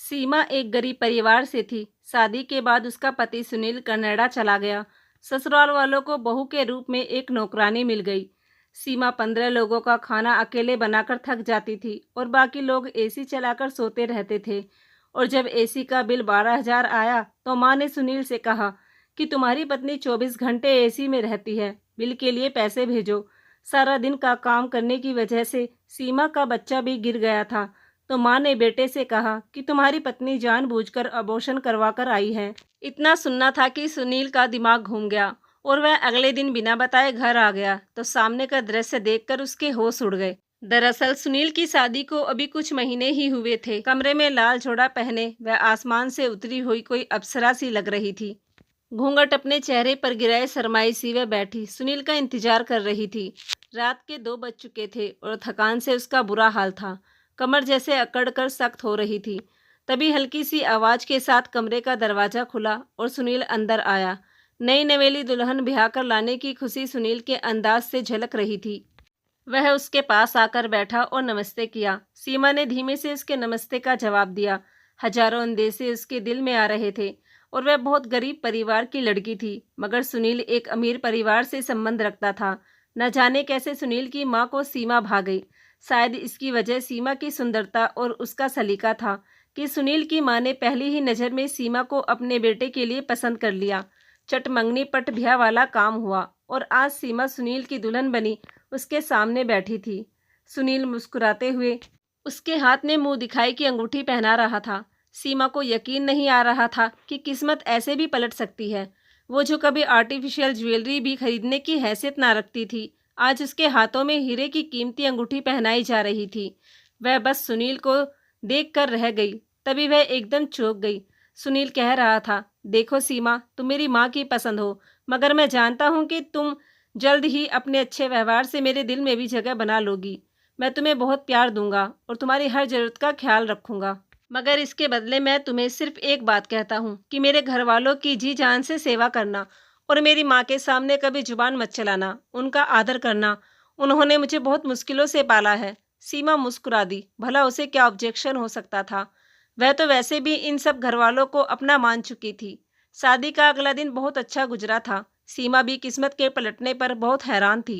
सीमा एक गरीब परिवार से थी। शादी के बाद उसका पति सुनील कनाडा चला गया। ससुराल वालों को बहू के रूप में एक नौकरानी मिल गई। सीमा 15 लोगों का खाना अकेले बनाकर थक जाती थी और बाकी लोग एसी चलाकर सोते रहते थे। और जब एसी का बिल 12,000 आया तो माँ ने सुनील से कहा कि तुम्हारी पत्नी 24 घंटे एसी में रहती है, बिल के लिए पैसे भेजो। सारा दिन का काम करने की वजह से सीमा का बच्चा भी गिर गया था। तो माँ ने बेटे से कहा कि तुम्हारी पत्नी जानबूझकर अबॉर्शन करवा कर आई है। इतना सुनना था कि सुनील का दिमाग घूम गया और वह अगले दिन बिना बताए घर आ गया तो सामने का दृश्य देखकर उसके होश उड़ गए। दरअसल सुनील की शादी को अभी कुछ महीने ही हुए थे। कमरे में लाल जोड़ा पहने वह आसमान से उतरी हुई कोई अप्सरा सी लग रही थी। घूंघट अपने चेहरे पर गिराए शर्माई सी वह बैठी सुनील का इंतजार कर रही थी। रात के 2 बज चुके थे और थकान से उसका बुरा हाल था। कमर जैसे अकड़ कर सख्त हो रही थी। तभी हल्की सी आवाज के साथ कमरे का दरवाजा खुला और सुनील अंदर आया। नई नवेली दुल्हन ब्याह कर लाने की खुशी सुनील के अंदाज से झलक रही थी। वह उसके पास आकर बैठा और नमस्ते किया। सीमा ने धीमे से उसके नमस्ते का जवाब दिया। हजारों अंदेशे उसके दिल में आ रहे थे और वह बहुत गरीब परिवार की लड़की थी, मगर सुनील एक अमीर परिवार से संबंध रखता था। न जाने कैसे सुनील की माँ को सीमा भा गई। शायद इसकी वजह सीमा की सुंदरता और उसका सलीका था कि सुनील की माँ ने पहली ही नज़र में सीमा को अपने बेटे के लिए पसंद कर लिया। चट मंगनी पट ब्याह वाला काम हुआ और आज सीमा सुनील की दुल्हन बनी उसके सामने बैठी थी। सुनील मुस्कुराते हुए उसके हाथ में मुंह दिखाई की अंगूठी पहना रहा था। सीमा को यकीन नहीं आ रहा था कि किस्मत ऐसे भी पलट सकती है। वो जो कभी आर्टिफिशियल ज्वेलरी भी खरीदने की हैसियत ना रखती थी, आज उसके हाथों में हीरे की कीमती अंगूठी पहनाई जा रही थी। वह बस सुनील को देख कर रह गई। तभी वह एकदम चौंक गई। सुनील कह रहा था, देखो सीमा, तुम मेरी माँ की पसंद हो, मगर मैं जानता हूँ कि तुम जल्द ही अपने अच्छे व्यवहार से मेरे दिल में भी जगह बना लोगी। मैं तुम्हें बहुत प्यार दूंगा और तुम्हारी हर जरूरत का ख्याल रखूंगा, मगर इसके बदले मैं तुम्हें सिर्फ एक बात कहता हूँ कि मेरे घर वालों की जी जान से सेवा करना और मेरी माँ के सामने कभी जुबान मत चलाना, उनका आदर करना। उन्होंने मुझे बहुत मुश्किलों से पाला है। सीमा मुस्कुरा दी। भला उसे क्या ऑब्जेक्शन हो सकता था। वह तो वैसे भी इन सब घर वालों को अपना मान चुकी थी। शादी का अगला दिन बहुत अच्छा गुजरा था। सीमा भी किस्मत के पलटने पर बहुत हैरान थी।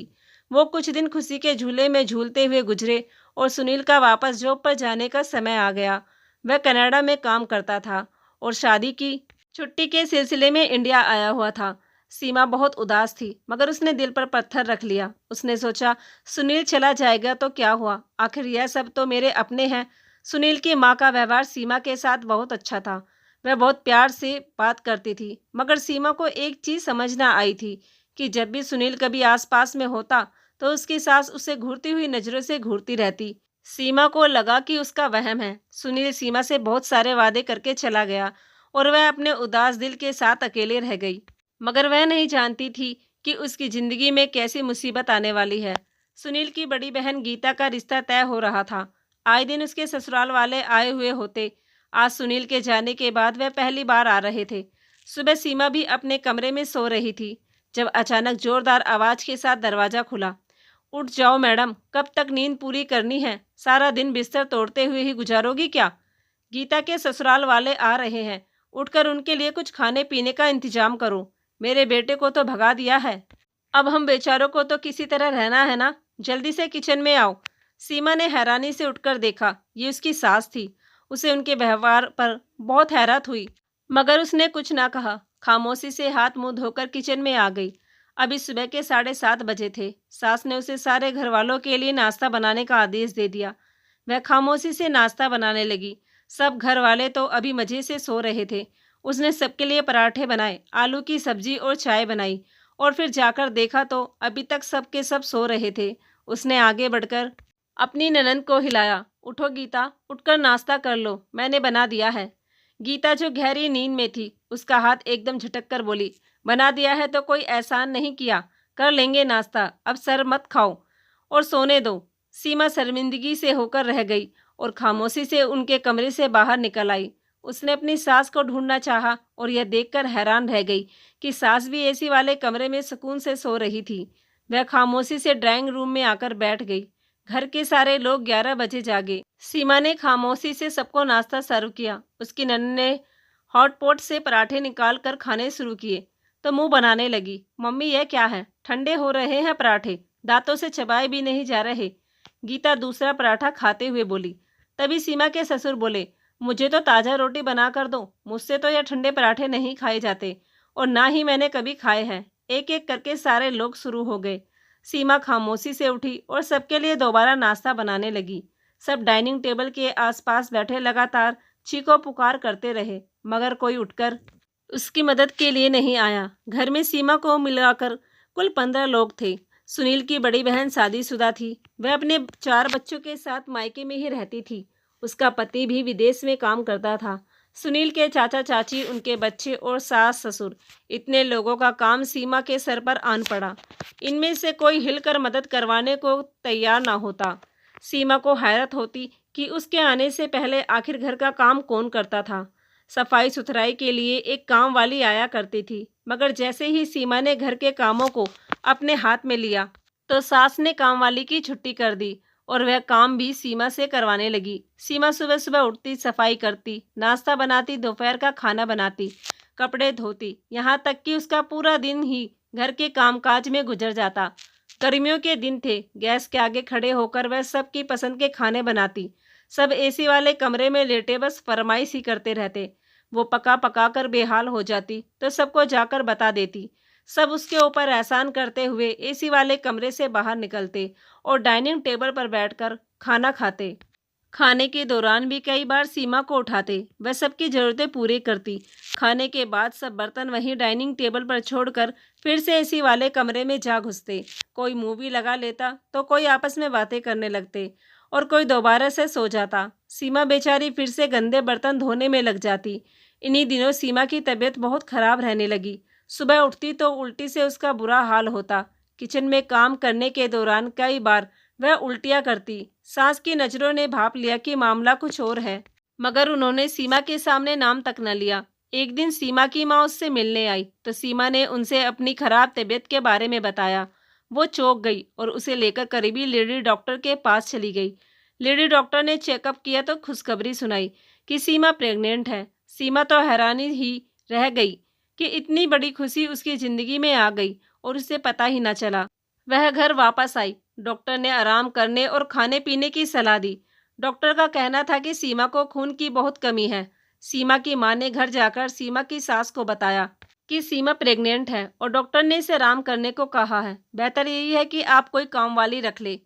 वो कुछ दिन खुशी के झूले में झूलते हुए गुजरे और सुनील का वापस जॉब पर जाने का समय आ गया। वह कनाडा में काम करता था और शादी की छुट्टी के सिलसिले में इंडिया आया हुआ था। सीमा बहुत उदास थी, मगर उसने दिल पर पत्थर रख लिया। उसने सोचा, सुनील चला जाएगा तो क्या हुआ, आखिर यह सब तो मेरे अपने हैं। सुनील की माँ का व्यवहार सीमा के साथ बहुत अच्छा था। वह बहुत प्यार से बात करती थी, मगर सीमा को एक चीज़ समझ ना आई थी कि जब भी सुनील कभी आसपास में होता तो उसकी सास उसे घूरती हुई नज़रों से घूरती रहती। सीमा को लगा कि उसका वहम है। सुनील सीमा से बहुत सारे वादे करके चला गया और वह अपने उदास दिल के साथ अकेले रह गई। मगर वह नहीं जानती थी कि उसकी ज़िंदगी में कैसी मुसीबत आने वाली है। सुनील की बड़ी बहन गीता का रिश्ता तय हो रहा था। आए दिन उसके ससुराल वाले आए हुए होते। आज सुनील के जाने के बाद वह पहली बार आ रहे थे। सुबह सीमा भी अपने कमरे में सो रही थी जब अचानक जोरदार आवाज़ के साथ दरवाज़ा खुला। उठ जाओ मैडम, कब तक नींद पूरी करनी है? सारा दिन बिस्तर तोड़ते हुए ही गुजारोगी क्या? गीता के ससुराल वाले आ रहे हैं, उठकर उनके लिए कुछ खाने पीने का इंतजाम करो। मेरे बेटे को तो भगा दिया है, अब हम बेचारों को तो किसी तरह रहना है ना। जल्दी से किचन में आओ। सीमा ने हैरानी से उठकर देखा। ये उसकी सास थी। उसे उनके व्यवहार पर बहुत हैरत हुई, मगर उसने कुछ ना कहा। खामोशी से हाथ मुंह धोकर किचन में आ गई। अभी सुबह के 7:30 बजे थे। सास ने उसे सारे घर वालों के लिए नाश्ता बनाने का आदेश दे दिया। वह खामोशी से नाश्ता बनाने लगी। सब घर वाले तो अभी मज़े से सो रहे थे। उसने सबके लिए पराठे बनाए, आलू की सब्जी और चाय बनाई और फिर जाकर देखा तो अभी तक सब के सब सो रहे थे। उसने आगे बढ़कर अपनी ननंद को हिलाया। उठो गीता, उठकर नाश्ता कर लो, मैंने बना दिया है। गीता जो गहरी नींद में थी, उसका हाथ एकदम झटक कर बोली, बना दिया है तो कोई एहसान नहीं किया, कर लेंगे नाश्ता, अब सर मत खाओ और सोने दो। सीमा शर्मिंदगी से होकर रह गई और खामोशी से उनके कमरे से बाहर निकल आई। उसने अपनी सास को ढूंढना चाहा और यह देखकर हैरान रह गई कि सास भी एसी वाले कमरे में सुकून से सो रही थी। वह खामोशी से ड्राइंग रूम में आकर बैठ गई। घर के सारे लोग 11 बजे जागे। सीमा ने खामोशी से सबको नाश्ता सर्व किया। उसकी नन्ही ने हॉट पॉट से पराठे निकाल कर खाने शुरू किए तो मुंह बनाने लगी। मम्मी, यह क्या है? ठंडे हो रहे हैं पराठे, दांतों से चबाए भी नहीं जा रहे। गीता दूसरा पराठा खाते हुए बोली। तभी सीमा के ससुर बोले, मुझे तो ताज़ा रोटी बना कर दो, मुझसे तो यह ठंडे पराठे नहीं खाए जाते और ना ही मैंने कभी खाए हैं। एक एक करके सारे लोग शुरू हो गए। सीमा खामोशी से उठी और सबके लिए दोबारा नाश्ता बनाने लगी। सब डाइनिंग टेबल के आसपास बैठे लगातार चीखो पुकार करते रहे, मगर कोई उठकर उसकी मदद के लिए नहीं आया। घर में सीमा को मिलाकर कुल 15 लोग थे। सुनील की बड़ी बहन शादीशुदा थी। वह अपने 4 बच्चों के साथ मायके में ही रहती थी। उसका पति भी विदेश में काम करता था। सुनील के चाचा चाची, उनके बच्चे और सास ससुर, इतने लोगों का काम सीमा के सर पर आन पड़ा। इनमें से कोई हिलकर मदद करवाने को तैयार ना होता। सीमा को हैरत होती कि उसके आने से पहले आखिर घर का काम कौन करता था। सफाई सुथराई के लिए एक काम वाली आया करती थी, मगर जैसे ही सीमा ने घर के कामों को अपने हाथ में लिया तो सास ने काम वाली की छुट्टी कर दी और वह काम भी सीमा से करवाने लगी। सीमा सुबह सुबह उठती, सफाई करती, नाश्ता बनाती, दोपहर का खाना बनाती, कपड़े धोती, यहाँ तक कि उसका पूरा दिन ही घर के कामकाज में गुजर जाता। गर्मियों के दिन थे। गैस के आगे खड़े होकर वह सबकी पसंद के खाने बनाती। सब एसी वाले कमरे में लेटे बस फरमाइश ही करते रहते। वो पका पका कर बेहाल हो जाती तो सबको जाकर बता देती। सब उसके ऊपर एहसान करते हुए एसी वाले कमरे से बाहर निकलते और डाइनिंग टेबल पर बैठकर खाना खाते। खाने के दौरान भी कई बार सीमा को उठाते। वह सबकी ज़रूरतें पूरी करती। खाने के बाद सब बर्तन वहीं डाइनिंग टेबल पर छोड़कर फिर से एसी वाले कमरे में जा घुसते। कोई मूवी लगा लेता तो कोई आपस में बातें करने लगते और कोई दोबारा से सो जाता। सीमा बेचारी फिर से गंदे बर्तन धोने में लग जाती। इन्हीं दिनों सीमा की तबीयत बहुत खराब रहने लगी। सुबह उठती तो उल्टी से उसका बुरा हाल होता। किचन में काम करने के दौरान कई बार वह उल्टियाँ करती। सास की नज़रों ने भाप लिया कि मामला कुछ और है, मगर उन्होंने सीमा के सामने नाम तक न लिया। एक दिन सीमा की माँ उससे मिलने आई तो सीमा ने उनसे अपनी खराब तबीयत के बारे में बताया। वो चौंक गई और उसे लेकर करीबी लेडी डॉक्टर के पास चली गई। लेडी डॉक्टर ने चेकअप किया तो खुशखबरी सुनाई कि सीमा प्रेग्नेंट है। सीमा तो हैरानी ही रह गई कि इतनी बड़ी खुशी उसकी ज़िंदगी में आ गई और उसे पता ही न चला। वह घर वापस आई। डॉक्टर ने आराम करने और खाने पीने की सलाह दी। डॉक्टर का कहना था कि सीमा को खून की बहुत कमी है। सीमा की मां ने घर जाकर सीमा की सास को बताया कि सीमा प्रेग्नेंट है और डॉक्टर ने इसे आराम करने को कहा है। बेहतर यही है कि आप कोई काम वाली रख ले।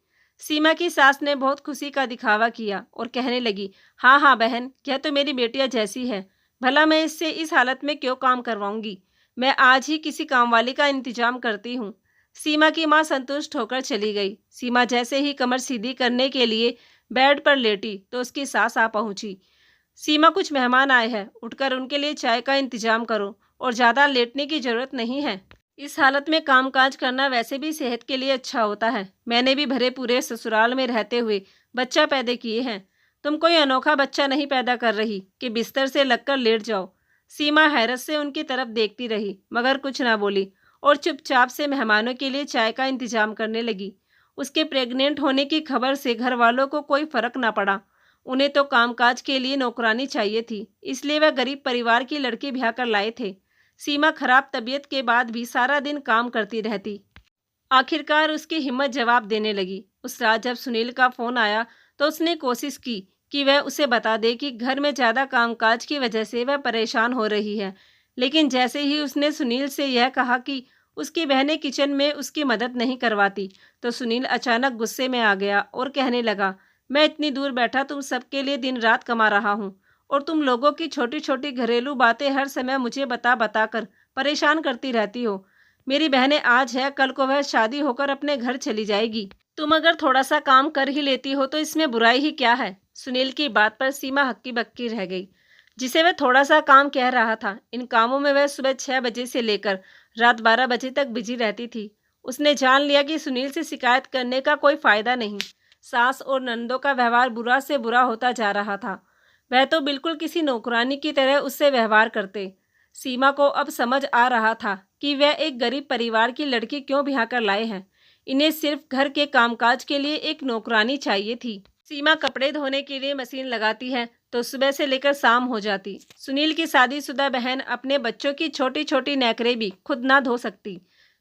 सीमा की सास ने बहुत खुशी का दिखावा किया और कहने लगी, हाँ हाँ बहन, यह तो मेरी बेटिया जैसी है। भला मैं इससे इस हालत में क्यों काम करवाऊंगी? मैं आज ही किसी काम वाली का इंतजाम करती हूँ। सीमा की माँ संतुष्ट होकर चली गई। सीमा जैसे ही कमर सीधी करने के लिए बेड पर लेटी तो उसकी सास आ पहुंची। सीमा, कुछ मेहमान आए हैं, उठकर उनके लिए चाय का इंतजाम करो और ज़्यादा लेटने की ज़रूरत नहीं है। इस हालत में कामकाज करना वैसे भी सेहत के लिए अच्छा होता है। मैंने भी भरे पूरे ससुराल में रहते हुए बच्चा पैदा किए हैं। तुम कोई अनोखा बच्चा नहीं पैदा कर रही कि बिस्तर से लगकर लेट जाओ। सीमा हैरत से उनकी तरफ देखती रही, मगर कुछ ना बोली और चुपचाप से मेहमानों के लिए चाय का इंतजाम करने लगी। उसके प्रेग्नेंट होने की खबर से घर वालों को कोई फर्क ना पड़ा। उन्हें तो कामकाज के लिए नौकरानी चाहिए थी, इसलिए वह गरीब परिवार की लड़की ब्याह कर लाए थे। सीमा खराब तबीयत के बाद भी सारा दिन काम करती रहती। आखिरकार उसकी हिम्मत जवाब देने लगी। उस रात जब सुनील का फ़ोन आया तो उसने कोशिश की कि वह उसे बता दे कि घर में ज़्यादा कामकाज की वजह से वह परेशान हो रही है। लेकिन जैसे ही उसने सुनील से यह कहा कि उसकी बहनें किचन में उसकी मदद नहीं करवाती तो सुनील अचानक गुस्से में आ गया और कहने लगा, मैं इतनी दूर बैठा तुम सबके लिए दिन रात कमा रहा हूँ और तुम लोगों की छोटी छोटी घरेलू बातें हर समय मुझे बता बता कर परेशान करती रहती हो। मेरी बहनें आज है, कल को वह शादी होकर अपने घर चली जाएगी। तुम अगर थोड़ा सा काम कर ही लेती हो तो इसमें बुराई ही क्या है? सुनील की बात पर सीमा हक्की बक्की रह गई। जिसे वह थोड़ा सा काम कह रहा था, इन कामों में वह सुबह 6 बजे से लेकर रात 12 बजे तक बिजी रहती थी। उसने जान लिया कि सुनील से शिकायत करने का कोई फायदा नहीं। सास और नंदों का व्यवहार बुरा से बुरा होता जा रहा था। वह तो बिल्कुल किसी नौकरानी की तरह उससे व्यवहार करते। सीमा को अब समझ आ रहा था कि वह एक गरीब परिवार की लड़की क्यों ब्याह कर लाए हैं। इन्हें सिर्फ घर के कामकाज के लिए एक नौकरानी चाहिए थी। सीमा कपड़े धोने के लिए मशीन लगाती है तो सुबह से लेकर शाम हो जाती। सुनील की शादीशुदा बहन अपने बच्चों की छोटी छोटी नैकरें भी खुद ना धो सकती,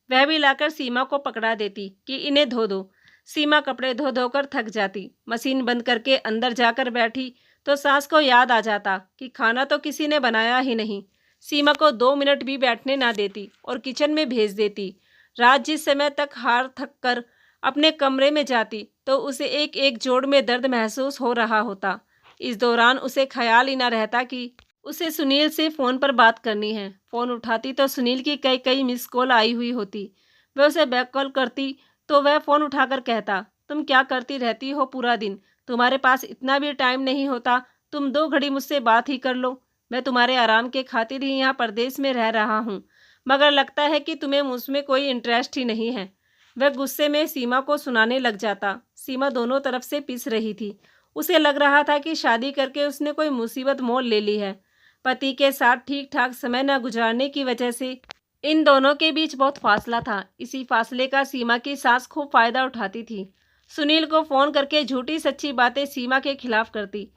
वह भी लाकर सीमा को पकड़ा देती कि इन्हें धो दो। सीमा कपड़े धो धोकर थक जाती। मशीन बंद करके अंदर जाकर बैठी तो सास को याद आ जाता कि खाना तो किसी ने बनाया ही नहीं। सीमा को 2 मिनट भी बैठने ना देती और किचन में भेज देती। रात जिस समय तक हार थक कर अपने कमरे में जाती तो उसे एक एक जोड़ में दर्द महसूस हो रहा होता। इस दौरान उसे ख्याल ही ना रहता कि उसे सुनील से फ़ोन पर बात करनी है। फ़ोन उठाती तो सुनील की कई कई मिस कॉल आई हुई होती। वह उसे बैक कॉल करती तो वह फ़ोन उठाकर कहता, तुम क्या करती रहती हो पूरा दिन? तुम्हारे पास इतना भी टाइम नहीं होता, तुम 2 घड़ी मुझसे बात ही कर लो। मैं तुम्हारे आराम के खातिर ही यहाँ परदेश में रह रहा हूँ, मगर लगता है कि तुम्हें मुझमें कोई इंटरेस्ट ही नहीं है। वह गुस्से में सीमा को सुनाने लग जाता। सीमा दोनों तरफ से पिस रही थी। उसे लग रहा था कि शादी करके उसने कोई मुसीबत मोल ले ली है। पति के साथ ठीक ठाक समय न गुजारने की वजह से इन दोनों के बीच बहुत फासला था। इसी फासले का सीमा की सास खूब फायदा उठाती थी। सुनील को फ़ोन करके झूठी सच्ची बातें सीमा के खिलाफ करती,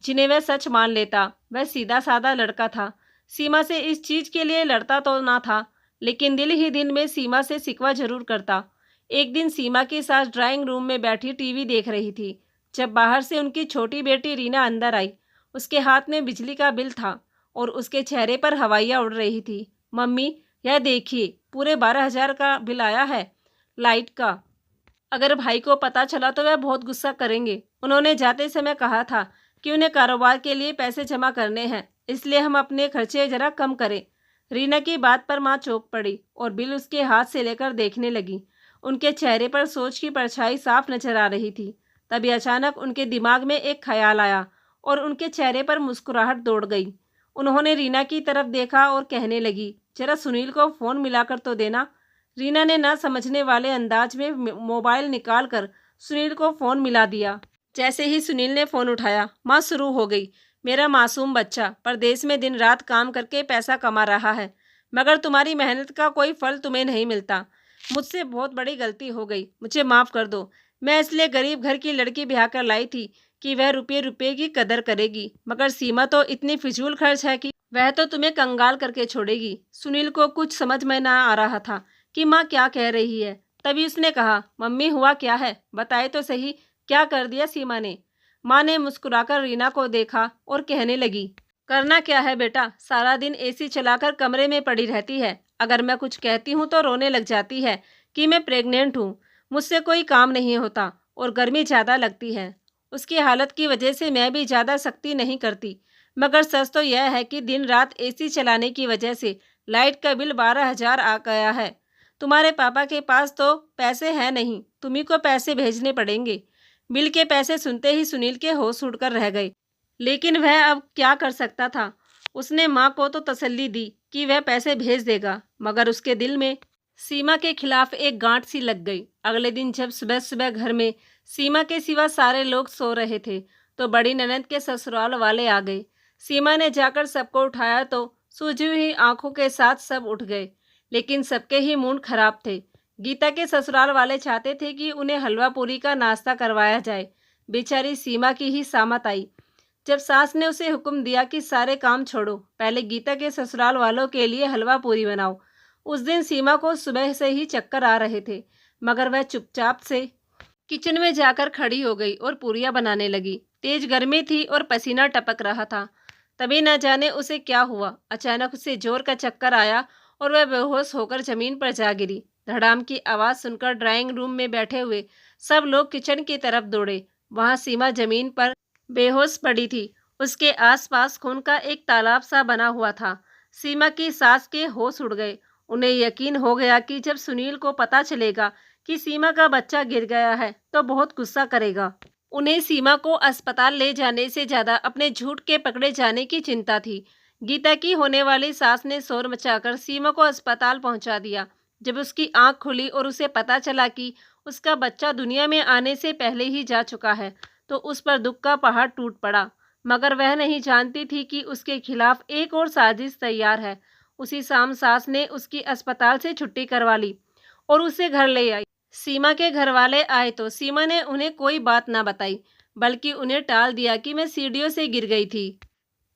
जिन्हें वह सच मान लेता। वह सीधा साधा लड़का था। सीमा से इस चीज़ के लिए लड़ता तो ना था, लेकिन दिल ही दिन में सीमा से शिकवा जरूर करता। एक दिन सीमा की सास ड्राइंग रूम में बैठी टीवी देख रही थी, जब बाहर से उनकी छोटी बेटी रीना अंदर आई। उसके हाथ में बिजली का बिल था और उसके चेहरे पर हवाइयाँ उड़ रही थी। मम्मी, यह देखिए, पूरे 12,000 का बिल आया है लाइट का। अगर भाई को पता चला तो वह बहुत गुस्सा करेंगे। उन्होंने जाते समय कहा था कि उन्हें कारोबार के लिए पैसे जमा करने हैं, इसलिए हम अपने खर्चे जरा कम करें। रीना की बात पर माँ चौंक पड़ी और बिल उसके हाथ से लेकर देखने लगी। उनके चेहरे पर सोच की परछाई साफ नजर आ रही थी। तभी अचानक उनके दिमाग में एक ख्याल आया और उनके चेहरे पर मुस्कुराहट दौड़ गई। उन्होंने रीना की तरफ देखा और कहने लगी, जरा सुनील को फ़ोन मिलाकर तो देना। रीना ने ना समझने वाले अंदाज में मोबाइल निकालकर सुनील को फ़ोन मिला दिया। जैसे ही सुनील ने फ़ोन उठाया, माँ शुरू हो गई, मेरा मासूम बच्चा परदेश में दिन रात काम करके पैसा कमा रहा है, मगर तुम्हारी मेहनत का कोई फल तुम्हें नहीं मिलता। मुझसे बहुत बड़ी गलती हो गई, मुझे माफ़ कर दो। मैं इसलिए गरीब घर की लड़की ब्याह कर लाई थी कि वह रुपये रुपये की कदर करेगी, मगर सीमा तो इतनी फिजूल खर्च है कि वह तो तुम्हें कंगाल करके छोड़ेगी। सुनील को कुछ समझ में ना आ रहा था कि माँ क्या कह रही है। तभी उसने कहा, मम्मी हुआ क्या है, बताए तो सही, क्या कर दिया सीमा ने? माँ ने मुस्कुराकर रीना को देखा और कहने लगी, करना क्या है बेटा, सारा दिन एसी चलाकर कमरे में पड़ी रहती है। अगर मैं कुछ कहती हूँ तो रोने लग जाती है कि मैं प्रेग्नेंट हूँ, मुझसे कोई काम नहीं होता और गर्मी ज़्यादा लगती है। उसकी हालत की वजह से मैं भी ज़्यादा सख्ती नहीं करती, मगर सच तो यह है कि दिन रात एसी चलाने की वजह से लाइट का बिल 12,000 आ गया है। तुम्हारे पापा के पास तो पैसे हैं नहीं, तुम्ही को पैसे भेजने पड़ेंगे। बिल के पैसे सुनते ही सुनील के होश उड़कर रह गए, लेकिन वह अब क्या कर सकता था। उसने माँ को तो तसल्ली दी कि वह पैसे भेज देगा, मगर उसके दिल में सीमा के खिलाफ एक गांठ सी लग गई। अगले दिन जब सुबह सुबह घर में सीमा के सिवा सारे लोग सो रहे थे तो बड़ी ननद के ससुराल वाले आ गए। सीमा ने जाकर सबको उठाया तो सूजी हुई आंखों के साथ सब उठ गए, लेकिन सबके ही मूड खराब थे। गीता के ससुराल वाले चाहते थे कि उन्हें हलवा पूरी का नाश्ता करवाया जाए। बेचारी सीमा की ही सामत आई जब सास ने उसे हुक्म दिया कि सारे काम छोड़ो, पहले गीता के ससुराल वालों के लिए हलवा पूरी बनाओ। उस दिन सीमा को सुबह से ही चक्कर आ रहे थे, मगर वह चुपचाप से किचन में जाकर खड़ी हो गई और पूरियां बनाने लगी। तेज गर्मी थी और पसीना टपक रहा था। तभी न जाने उसे क्या हुआ, अचानक उसे जोर का चक्कर आया और वह बेहोश होकर जमीन पर जा गिरी। धड़ाम की आवाज़ सुनकर ड्राइंग रूम में बैठे हुए सब लोग किचन की तरफ दौड़े। वहाँ सीमा जमीन पर बेहोश पड़ी थी। उसके आसपास खून का एक तालाब सा बना हुआ था। सीमा की सास के होश उड़ गए। उन्हें यकीन हो गया कि जब सुनील को पता चलेगा कि सीमा का बच्चा गिर गया है तो बहुत गुस्सा करेगा। उन्हें सीमा को अस्पताल ले जाने से ज़्यादा अपने झूठ के पकड़े जाने की चिंता थी। गीता की होने वाली सास ने शोर मचाकर सीमा को अस्पताल पहुंचा दिया। जब उसकी आंख खुली और उसे पता चला कि उसका बच्चा दुनिया में आने से पहले ही जा चुका है तो उस पर दुख का पहाड़ टूट पड़ा। मगर वह नहीं जानती थी कि उसके खिलाफ एक और साजिश तैयार है। उसी शाम सास ने उसकी अस्पताल से छुट्टी करवा ली और उसे घर ले आई। सीमा के घर वाले आए तो सीमा ने उन्हें कोई बात ना बताई, बल्कि उन्हें टाल दिया कि मैं सीढ़ियों से गिर गई थी,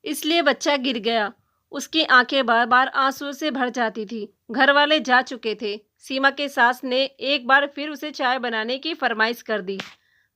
इसलिए बच्चा गिर गया। उसकी आंखें बार बार आंसुओं से भर जाती थी। घर वाले जा चुके थे। सीमा के सास ने एक बार फिर उसे चाय बनाने की फरमाइश कर दी,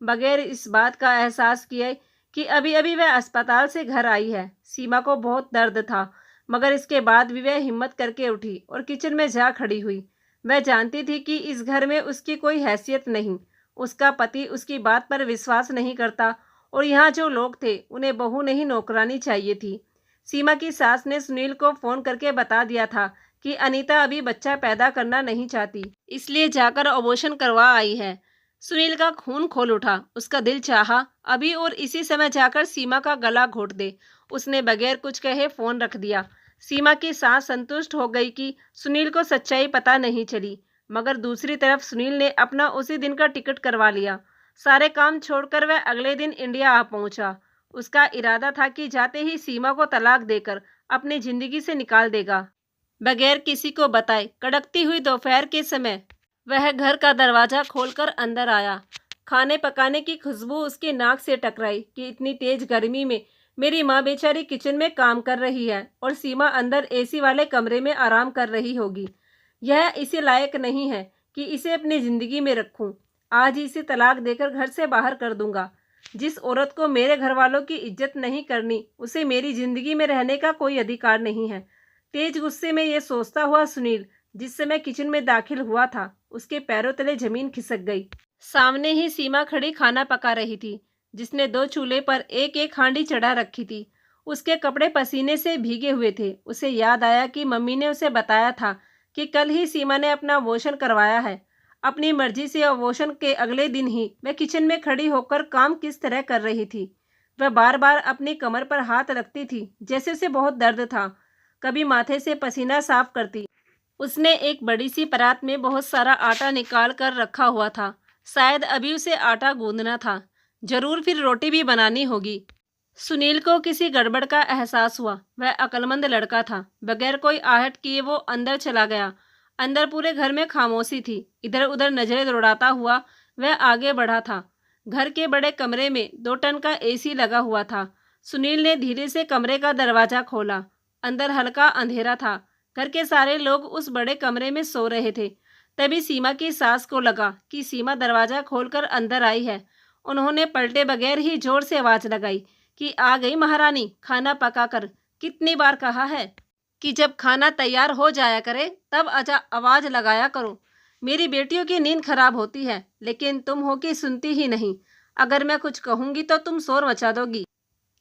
बगैर इस बात का एहसास किए कि अभी अभी वह अस्पताल से घर आई है। सीमा को बहुत दर्द था, मगर इसके बाद भी वह हिम्मत करके उठी और किचन में जा खड़ी हुई। वह जानती थी कि इस घर में उसकी कोई हैसियत नहीं, उसका पति उसकी बात पर विश्वास नहीं करता और यहाँ जो लोग थे उन्हें बहू नहीं नौकरानी चाहिए थी। सीमा की सास ने सुनील को फ़ोन करके बता दिया था कि अनीता अभी बच्चा पैदा करना नहीं चाहती, इसलिए जाकर अबॉर्शन करवा आई है। सुनील का खून खोल उठा। उसका दिल चाहा अभी और इसी समय जाकर सीमा का गला घोट दे। उसने बगैर कुछ कहे फ़ोन रख दिया। सीमा की सास संतुष्ट हो गई कि सुनील को सच्चाई पता नहीं चली, मगर दूसरी तरफ सुनील ने अपना उसी दिन का टिकट करवा लिया। सारे काम छोड़कर वह अगले दिन इंडिया आ पहुंचा। उसका इरादा था कि जाते ही सीमा को तलाक देकर अपनी जिंदगी से निकाल देगा, बगैर किसी को बताए। कड़कती हुई दोपहर के समय वह घर का दरवाजा खोलकर अंदर आया। खाने पकाने की खुशबू उसके नाक से टकराई कि इतनी तेज गर्मी में मेरी माँ बेचारी किचन में काम कर रही है और सीमा अंदर एसी वाले कमरे में आराम कर रही होगी। यह इसे लायक नहीं है कि इसे अपनी ज़िंदगी में रखूं। आज ही इसे तलाक देकर घर से बाहर कर दूंगा। जिस औरत को मेरे घर वालों की इज्जत नहीं करनी, उसे मेरी ज़िंदगी में रहने का कोई अधिकार नहीं है। तेज गुस्से में यह सोचता हुआ सुनील जिस समय किचन में दाखिल हुआ था, उसके पैरों तले जमीन खिसक गई। सामने ही सीमा खड़ी खाना पका रही थी, जिसने 2 चूल्हे पर एक एक हांडी चढ़ा रखी थी। उसके कपड़े पसीने से भीगे हुए थे। उसे याद आया कि मम्मी ने उसे बताया था कि कल ही सीमा ने अपना अबॉर्शन करवाया है। अपनी मर्जी से अबॉर्शन के अगले दिन ही वह किचन में खड़ी होकर काम किस तरह कर रही थी। वह बार बार अपनी कमर पर हाथ रखती थी, जैसे उसे बहुत दर्द था। कभी माथे से पसीना साफ करती। उसने एक बड़ी सी परात में बहुत सारा आटा निकाल कर रखा हुआ था। शायद अभी उसे आटा गूंदना था। जरूर फिर रोटी भी बनानी होगी। सुनील को किसी गड़बड़ का एहसास हुआ। वह अक्लमंद लड़का था। बगैर कोई आहट किए वो अंदर चला गया। अंदर पूरे घर में खामोशी थी। इधर उधर नजरें दौड़ाता हुआ वह आगे बढ़ा था। घर के बड़े कमरे में 2 टन का एसी लगा हुआ था। सुनील ने धीरे से कमरे का दरवाजा खोला। अंदर हल्का अंधेरा था। घर के सारे लोग उस बड़े कमरे में सो रहे थे। तभी सीमा की सास को लगा कि सीमा दरवाजा खोलकर अंदर आई है। उन्होंने पलटे बगैर ही जोर से आवाज लगाई कि आ गई महारानी, खाना पका कर। कितनी बार कहा है कि जब खाना तैयार हो जाया करे तब आवाज लगाया करो। मेरी बेटियों की नींद खराब होती है, लेकिन तुम हो कि सुनती ही नहीं। अगर मैं कुछ कहूंगी तो तुम शोर मचा दोगी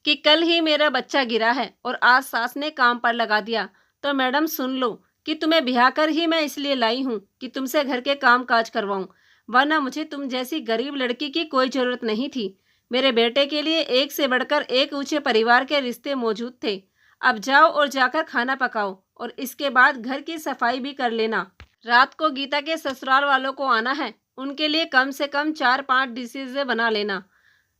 कि कल ही मेरा बच्चा गिरा है और आज सास ने काम पर लगा दिया। तो मैडम सुन लो कि तुम्हें ब्याह कर ही मैं इसलिए लाई हूँ कि तुमसे घर के काम काज करवाऊँ, वरना मुझे तुम जैसी गरीब लड़की की कोई ज़रूरत नहीं थी। मेरे बेटे के लिए एक से बढ़कर एक ऊंचे परिवार के रिश्ते मौजूद थे। अब जाओ और जाकर खाना पकाओ और इसके बाद घर की सफाई भी कर लेना। रात को गीता के ससुराल वालों को आना है, उनके लिए कम से कम 4-5 डिशेज बना लेना।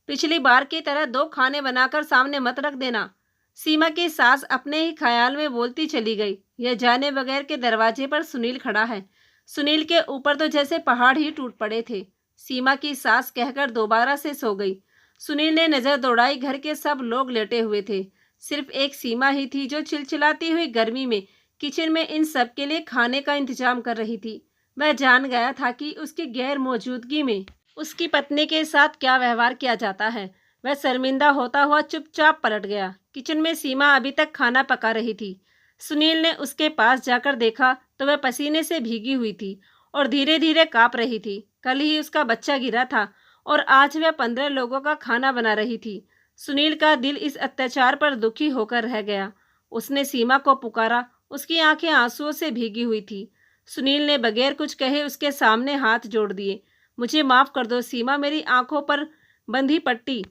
पिछली बार की तरह 2 खाने बनाकर सामने मत रख देना। सीमा की सास अपने ही ख्याल में बोलती चली गई। यह जाने बगैर के दरवाजे पर सुनील खड़ा है। सुनील के ऊपर तो जैसे पहाड़ ही टूट पड़े थे। सीमा की सास कहकर दोबारा से सो गई। सुनील ने नजर दौड़ाई। घर के सब लोग लेटे हुए थे। सिर्फ एक सीमा ही थी जो चिलचिलाती हुई गर्मी में किचन में इन सब के लिए खाने का इंतजाम कर रही थी। वह जान गया था कि उसकी गैर मौजूदगी में उसकी पत्नी के साथ क्या व्यवहार किया जाता है। वह शर्मिंदा होता हुआ चुपचाप पलट गया। किचन में सीमा अभी तक खाना पका रही थी। सुनील ने उसके पास जाकर देखा तो वह पसीने से भीगी हुई थी और धीरे धीरे कांप रही थी। कल ही उसका बच्चा गिरा था और आज वह 15 लोगों का खाना बना रही थी। सुनील का दिल इस अत्याचार पर दुखी होकर रह गया। उसने सीमा को पुकारा। उसकी आंखें आंसुओं से भीगी हुई थी। सुनील ने बगैर कुछ कहे उसके सामने हाथ जोड़ दिए। मुझे माफ़ कर दो सीमा, मेरी आंखों पर बंधी पट्टी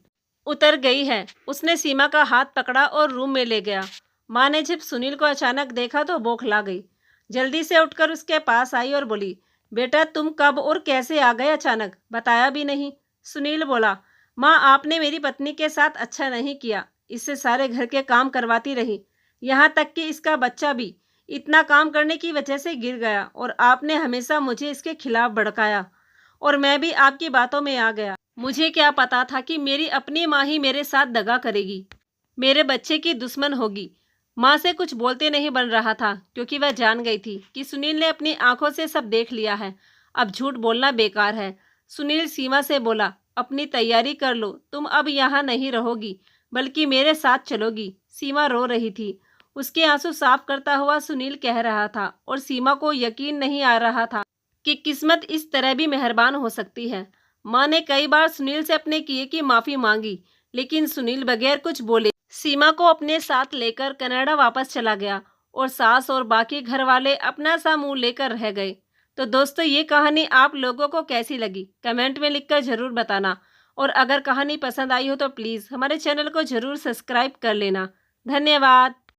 उतर गई है। उसने सीमा का हाथ पकड़ा और रूम में ले गया। माँ ने जब सुनील को अचानक देखा तो बौखला गई। जल्दी से उठकर उसके पास आई और बोली, बेटा तुम कब और कैसे आ गए अचानक, बताया भी नहीं। सुनील बोला, माँ आपने मेरी पत्नी के साथ अच्छा नहीं किया। इससे सारे घर के काम करवाती रही, यहाँ तक कि इसका बच्चा भी इतना काम करने की वजह से गिर गया और आपने हमेशा मुझे इसके खिलाफ भड़काया। और मैं भी आपकी बातों में आ गया। मुझे क्या पता था कि मेरी अपनी माँ ही मेरे साथ दगा करेगी, मेरे बच्चे की दुश्मन होगी। माँ से कुछ बोलते नहीं बन रहा था क्योंकि वह जान गई थी कि सुनील ने अपनी आंखों से सब देख लिया है। अब झूठ बोलना बेकार है। सुनील सीमा से बोला, अपनी तैयारी कर लो, तुम अब यहाँ नहीं रहोगी बल्कि मेरे साथ चलोगी। सीमा रो रही थी। उसके आंसू साफ करता हुआ सुनील कह रहा था और सीमा को यकीन नहीं आ रहा था कि किस्मत इस तरह भी मेहरबान हो सकती है। माँ ने कई बार सुनील से अपने किए की माफ़ी मांगी, लेकिन सुनील बगैर कुछ बोले सीमा को अपने साथ लेकर कनाडा वापस चला गया और सास और बाकी घर वाले अपना सा मुंह लेकर रह गए। तो दोस्तों, ये कहानी आप लोगों को कैसी लगी कमेंट में लिखकर ज़रूर बताना। और अगर कहानी पसंद आई हो तो प्लीज़ हमारे चैनल को ज़रूर सब्सक्राइब कर लेना। धन्यवाद।